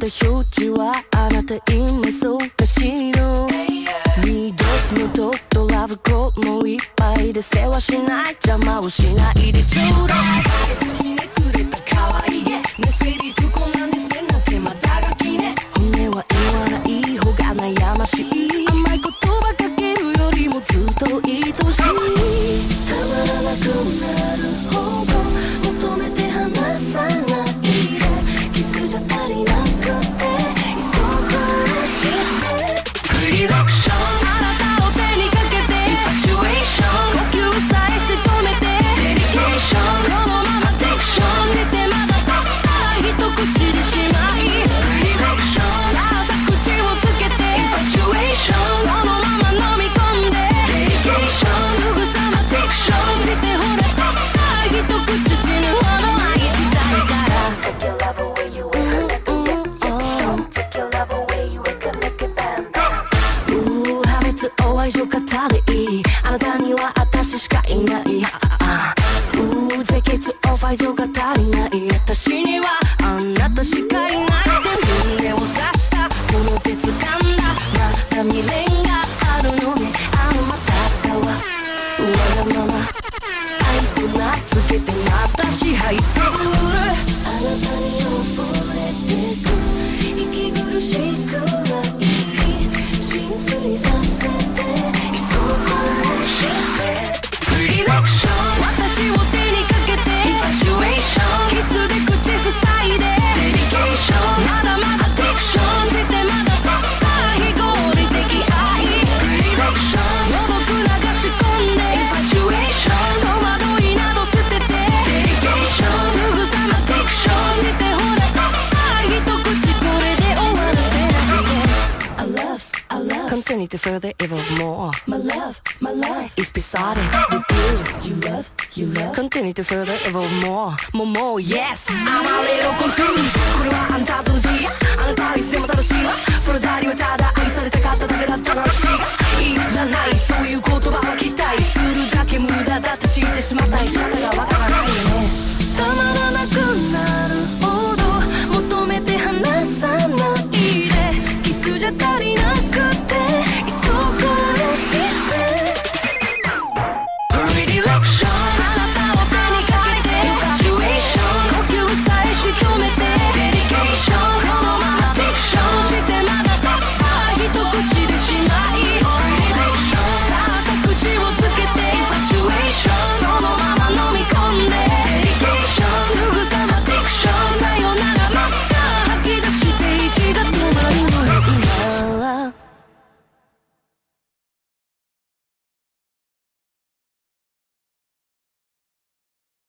た表示はあなた今そうかしろ二度のドットラブコもいっぱいで世話しない邪魔をしないでちょうだいひねくれた可愛げねセリフこんなんですねなんてまたがきね本音は言わない方が悩ましい甘い言葉かけるよりもずっと愛しいたまらなくなるほど求めて離さないでキスじゃ足りなくて急がしてクリラクションあなたを手にかけてインファチュエーション呼吸さえ仕留めてデリケーションこのままディクションしてまだたった一口でしまいクリラクションあなた口をつけてインファチュエーションこのまま飲み込んでデリケーションぐさまディクションしてほらたった一口死ぬほど愛したいから Take your love away you ain't heard that yet Take your love away you ain't gonna make it bam bam 破滅を愛情語りあなたには私しかいない清潔を愛情が足りない私にはあなたしかいないって胸を刺したこの手掴んだまだ未練があるのねまただわわがまま愛と名付けてまた支配するあなたに溺れてく息苦しくない浸水させて急がしてクリラクション私を手にかけてインファチュエーションキスで口塞いでデリケーションまだまだディクションしてまだたった非合理的愛クリラクション予僕流し込んでインファチュエーション戸惑いなど捨ててデリケーションぐさまディクションしてほらたった一口これで終わらせないで I love Continue to further evolve more My love is beside it with you You love Continue to further evolve more Yes I'm a little confused これはあなたと同じあなたはいつでも正しいわフロザリはただ愛されたかっただけだったらしいが